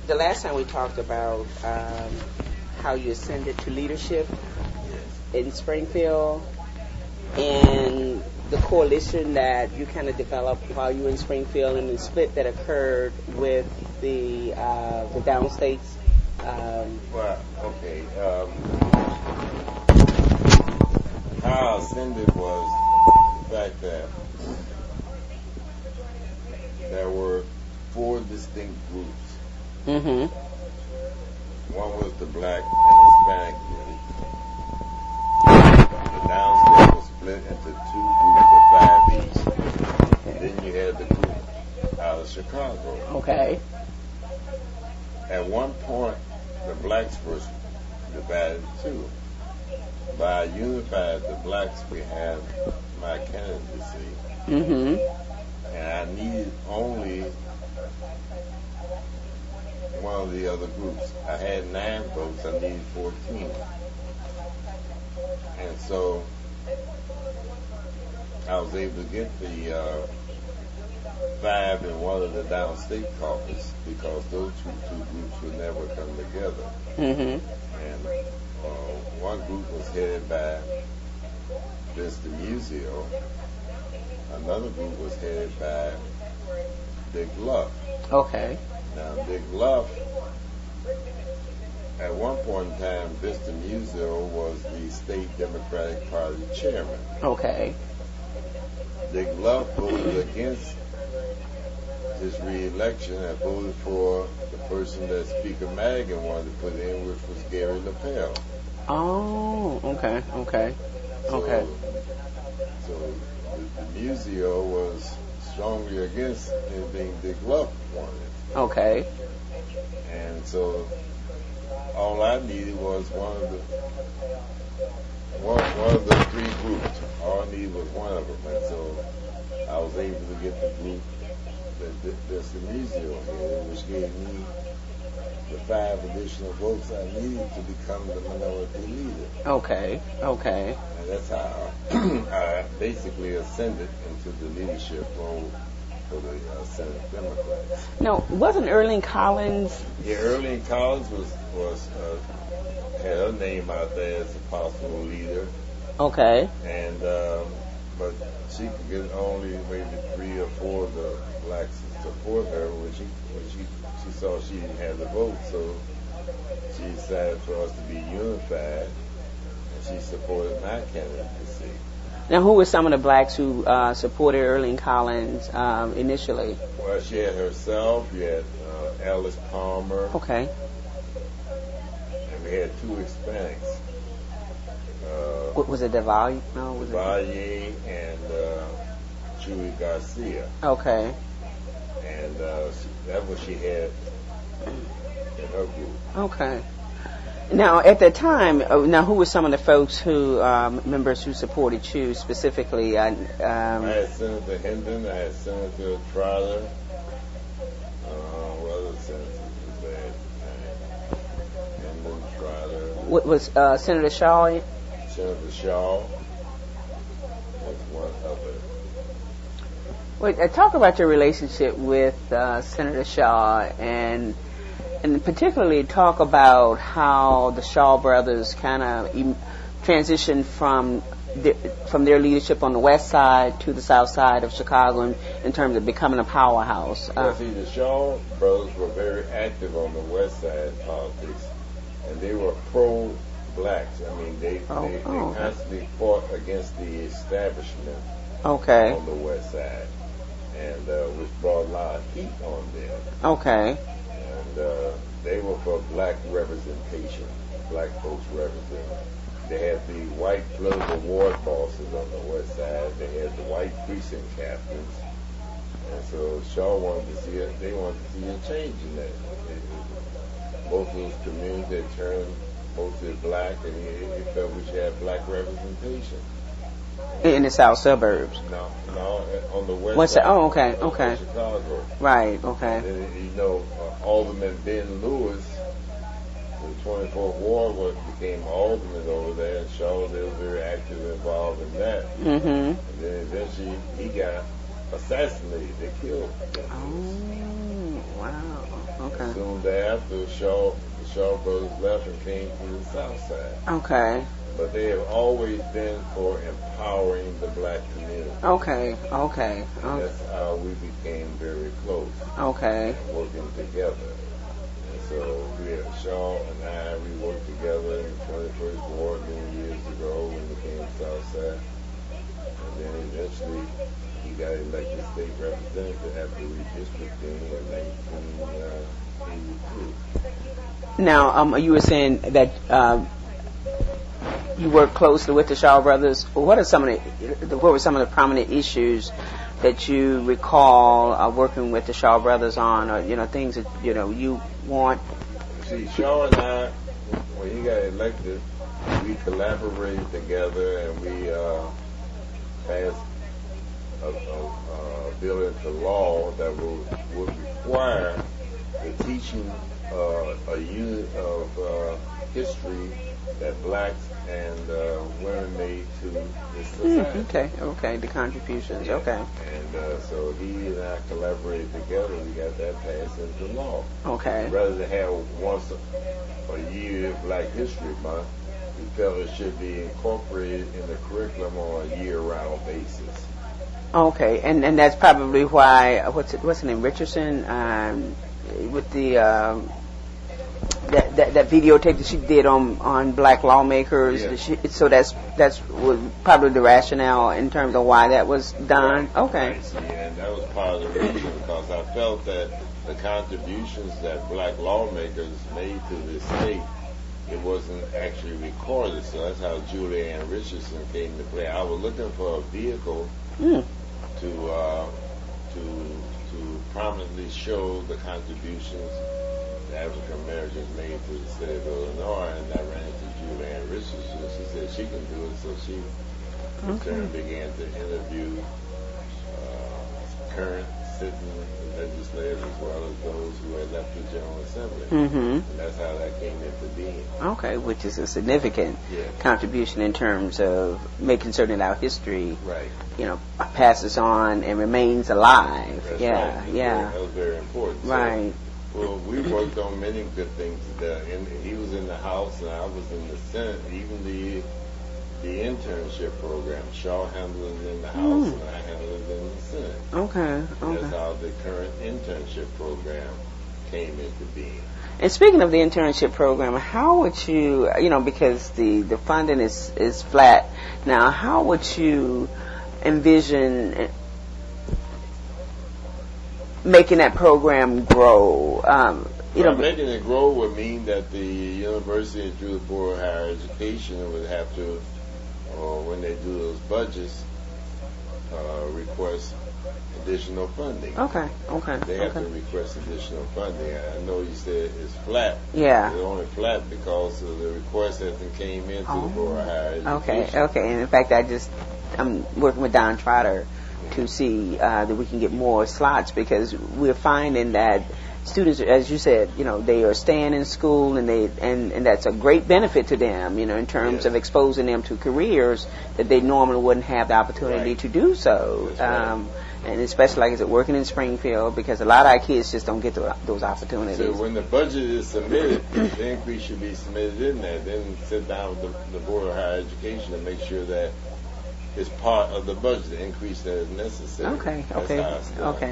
the last time we talked about how you ascended to leadership in Springfield and the coalition that you kind of developed while you were in Springfield and the split that occurred with the downstates. Well, okay. How I ascended was the fact that there were 4 distinct groups. Mm-hmm. One was the black and Hispanic group. The downstate was split into 2 groups of 5 each. And then you had the group out of Chicago. Okay. At one point, the blacks were divided too. But I unified the blacks behind my candidacy. Mm-hmm. And I needed only one of the other groups. I had 9 votes, I needed 14. And so I was able to get the 5 in one of the downstate caucus because those two groups would never come together. Mm-hmm. And one group was headed by Mr. Museo. Another group was headed by Big Luff. Okay. Now, Big Luff, at one point in time, Mr. Museo was the state Democratic Party chairman. Okay. Big Luff voted against his re-election and voted for the person that Speaker Madigan wanted to put in, which was Gary LaPel. Oh, okay, okay, okay. So the Museo was strongly against anything Big Luff wanted. Okay. And so all I needed was one of the 3 groups. All I needed was one of them. And so I was able to get the group that's the Museo here, which gave me the 5 additional votes I needed to become the minority leader. Okay, okay. And that's how I basically ascended into the leadership role for the Senate Democrats. Now, wasn't Earlene Collins? Yeah, Earlene Collins was had her name out there as a possible leader. Okay. And but she could get only maybe 3 or 4 of the blacks to support her when she saw she didn't have the vote, so she decided for us to be unified, and she supported my candidacy. Now, who were some of the blacks who supported Earlene Collins initially? Well, she had herself, you had Alice Palmer. Okay. And we had 2 Hispanics. What was it, Devalle? No, was Devalle and Chuy Garcia. Okay. And that was she had in her group. Okay. Now, at that time, who were some of the folks who, members who supported you specifically? I had Senator Hendon, I had Senator Trotter. What other senators was that? Hendon, Trotter. What was Senator Shaw? Senator Shaw. That's one other. Wait, talk about your relationship with Senator Shaw and particularly talk about how the Shaw brothers kind of transitioned from their leadership on the west side to the south side of Chicago in terms of becoming a powerhouse. See, the Shaw brothers were very active on the west side in politics, and they were pro-blacks. I mean, they constantly fought against the establishment on the west side, and which brought a lot of heat on them. Okay. And they were for black representation, black folks represented. They had the white political ward bosses on the west side. They had the white precinct captains. And so Shaw wanted to see they wanted to see a change in that. Both of those communities had turned mostly black, and he felt we should have black representation. In the south suburbs? No, on the west side. Oh, okay. Chicago. Right, okay. And, Alderman Ben Lewis, the 24th Ward, became alderman over there, and Shaw was very active involved in that. Mm-hmm. And then eventually he got assassinated. They killed them. Oh, wow. Okay. Soon thereafter, the Shaw brothers left and came to the South Side. Okay. But they have always been for empowering the black community. Okay. Okay. And that's how we became very close. Okay. Working together. And so we had Shaw and I, we worked together in the 21st Ward many years ago when we came to Southside. And then eventually he got elected state representative after redistricting in 1982. Now, you were saying that you work closely with the Shaw brothers. What were some of the prominent issues that you recall working with the Shaw brothers on, or things that you want? See, Shaw and I, when he got elected, we collaborated together and we passed a bill into law that would require the teaching a unit of history that blacks and women made to this society. Okay, the contributions, yeah. Okay. And so he and I collaborated together, we got that passed into law. Okay. Rather than have once a year Black History Month, we felt it should be incorporated in the curriculum on a year-round basis. Okay, and that's probably why, what's the name, Richardson, with the that videotape that she did on black lawmakers. Yeah. So that's probably the rationale in terms of why that was done. Right. Okay. Right. And that was part of the reason, because I felt that the contributions that black lawmakers made to this state, it wasn't actually recorded. So that's how Julianne Richardson came to play. I was looking for a vehicle to prominently show the contributions African Americans made to the state of Illinois, and I ran into Julianne Richardson. She said she can do it, so she in turn began to interview current sitting legislators as well as those who had left the General Assembly. And that's how that came into being. Okay, which is a significant contribution in terms of making certain that our history, passes on and remains alive. That's yeah, right. yeah. That was very important. Right. So, well, we worked on many good things. He was in the House and I was in the Senate. Even the internship program, Shaw handled it in the House and I handled it in the Senate. Okay. That's how the current internship program came into being. And speaking of the internship program, how would you, because the funding is flat now, how would you envision making that program grow? Making it grow would mean that the university, through the Board of Higher Education, would have to, when they do those budgets, request additional funding. Okay. They have to request additional funding. I know you said it's flat. Yeah. It's only flat because of the request that came into the Board of Higher Education. Okay. And in fact, I'm working with Don Trotter to see that we can get more slots, because we're finding that students, as you said, they are staying in school and that's a great benefit to them, in terms of exposing them to careers that they normally wouldn't have the opportunity to do so. And especially, like I said, working in Springfield, because a lot of our kids just don't get those opportunities. So when the budget is submitted, the increase should be submitted in there. Then sit down with the Board of Higher Education and make sure that it's part of the budget, the increase that is necessary. Okay.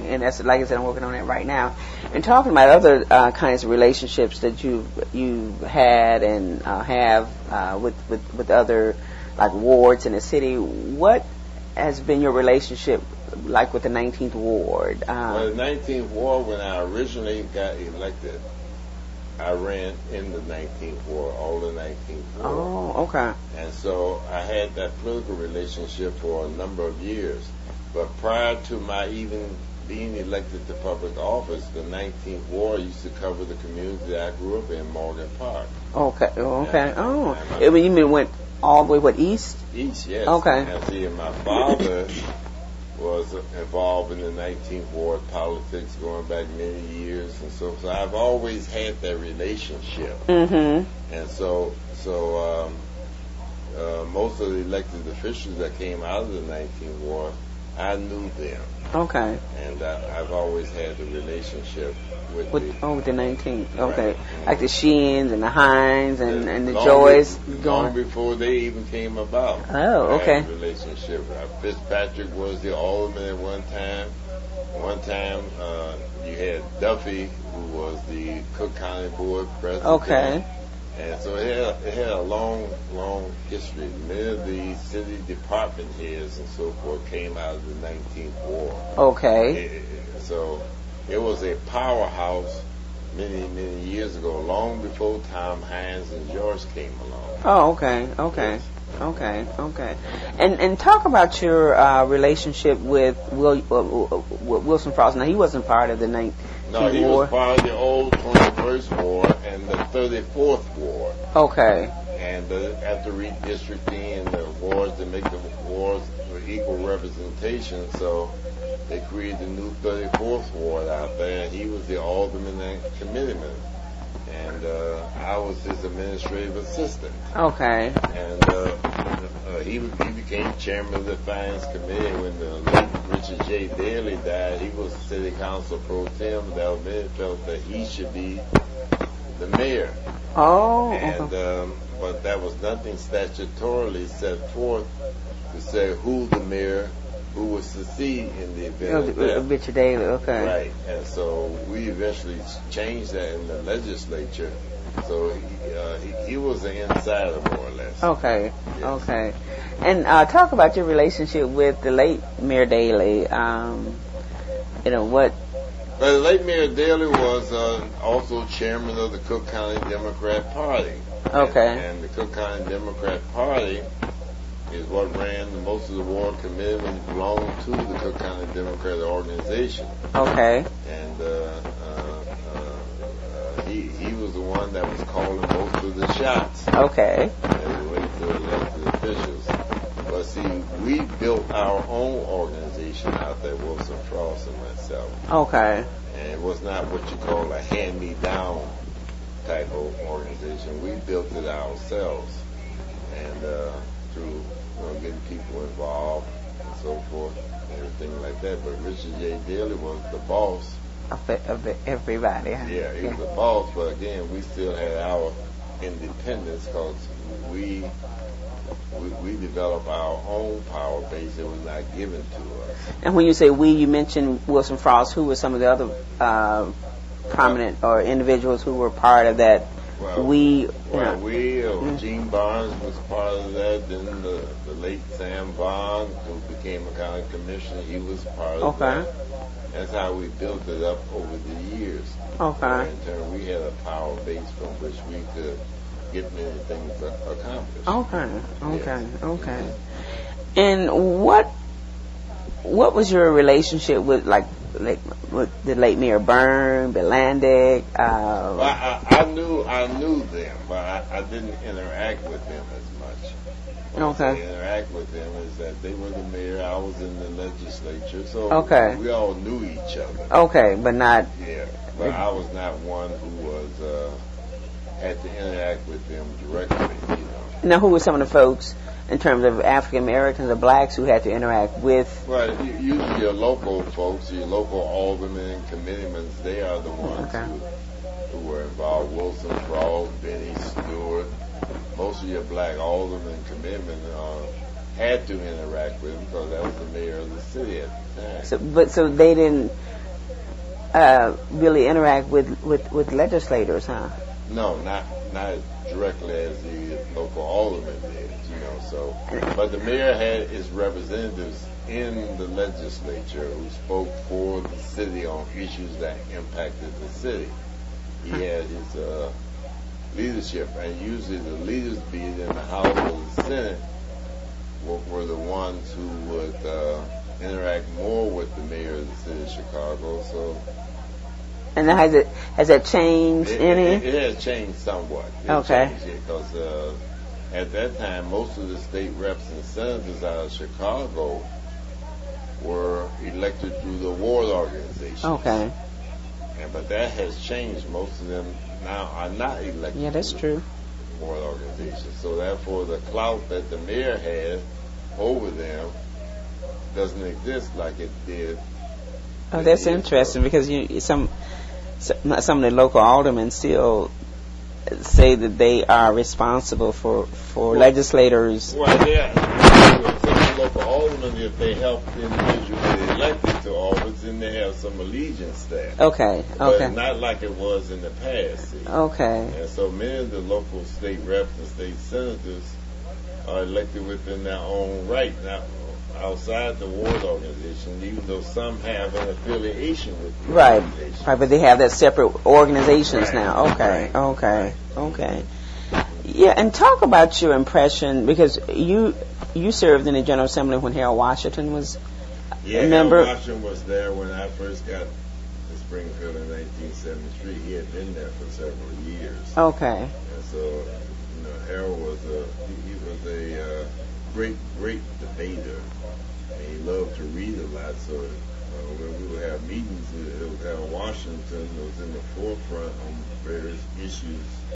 And that's, like I said, I'm working on that right now. And talking about other kinds of relationships that you had and have with other like wards in the city, what has been your relationship like with the 19th Ward? Well, the 19th Ward, when I originally got elected, I ran in the 19th Ward, all the 19th Ward. Oh, okay. And so I had that political relationship for a number of years. But prior to my even being elected to public office, the 19th Ward used to cover the community that I grew up in, Morgan Park. Okay. You mean went all the way, east? East, yes. Okay. And see, my father was involved in the 19th Ward politics going back many years, and so I've always had that relationship. And so most of the elected officials that came out of the 19th Ward I knew them. Okay. And I've always had a relationship with the 19th. Okay. Right. Like the Sheens and the Hines and the long Joys. Long before they even came about. Oh, okay. I had a relationship. Fitzpatrick was the alderman at one time. One time you had Duffy, who was the Cook County Board president. Okay. And so it had a long history. Many of the city department heads and so forth came out of the 19th War. Okay. So it was a powerhouse many years ago, long before Tom Hines and George came along. Oh, okay. Yes. Okay. And talk about your relationship with Wilson Frost. Now, he wasn't part of the 19th No, he War. was part of the old 21st War and the 34th War. Okay. And after redistricting and the wars to make the wars for equal representation, so they created the new 34th Ward out there, and he was the alderman and committeeman. And I was his administrative assistant. Okay. And he became chairman of the finance committee when the late Richard J. Daley died. He was city council pro tem. Daley felt that he should be the mayor. Oh. And but that was nothing statutorily set forth to say who the mayor who would succeed in the event of death. Richard Daley. Okay. Right. And so we eventually changed that in the legislature. So he was an insider, more or less. Okay. Yes. Okay. And talk about your relationship with the late Mayor Daley. What? But the late Mayor Daley was also chairman of the Cook County Democrat Party. Okay. And the Cook County Democrat Party is what ran most of the ward committees belonged to the Cook County Democrat organization. Okay. And he was the one that was calling most of the shots. Okay. As it relates to elected officials. But see, we built our own organization out there, Wilson Frost and myself. Okay. And it was not what you call a hand-me-down type of organization. We built it ourselves. And through getting people involved and so forth, and everything like that. But Richard J. Daley was the boss. Of everybody. Huh? Yeah, he was the boss, but again, we still had our independence because we developed our own power base that was not given to us. And when you say we, you mentioned Wilson Frost. Who were some of the other prominent or individuals who were part of that? Gene Barnes was part of that. Then the late Sam Bond, who became a county commissioner, he was part of that. That's how we built it up over the years. Okay. In turn, we had a power base from which we could get many things accomplished. Okay. And what was your relationship with with the late Mayor Byrne, Belandic? Well, I knew them, but I didn't interact with them as much. When I say interact with them is that they were the mayor, I was in the legislature, so we all knew each other. Okay, but not. Yeah, but I was not one who was had to interact with them directly. Now, who were some of the folks in terms of African Americans or blacks who had to interact with? Well, usually your local folks, your local aldermen and committeemen, they are the ones who were involved. Wilson Frost, Benny Stewart, most of your black aldermen and committeemen had to interact with him because that was the mayor of the city at the time. So they didn't really interact with legislators, huh? No, not directly as the local alderman did, so. But the mayor had his representatives in the legislature who spoke for the city on issues that impacted the city. He had his leadership, and usually the leaders, be it in the House or the Senate, were the ones who would interact more with the mayor of the city of Chicago. So. And has that changed any? It has changed somewhat. Because at that time, most of the state reps and senators out of Chicago were elected through the ward organizations. Okay. But that has changed. Most of them now are not elected. Yeah, that's true. Ward organizations. So therefore, the clout that the mayor had over them doesn't exist like it did. Oh, that's interesting because some of the local aldermen still say that they are responsible for legislators. Well, some of the local aldermen, if they help the individual get elected to office, then they have some allegiance there. Okay. But not like it was in the past. See? Okay. And so many of the local state reps and state senators are elected within their own right, not outside the ward organization, even though some have an affiliation with the organization. Right, but they have that separate organizations now. Okay, Right. Okay. Yeah, and talk about your impression, because you served in the General Assembly when Harold Washington was a member. Harold Washington was there when I first got to Springfield in 1973. He had been there for several years. Okay. And so, Harold was a great debater. And he loved to read a lot, so when we would have meetings, it was Harold Washington that was in the forefront on various issues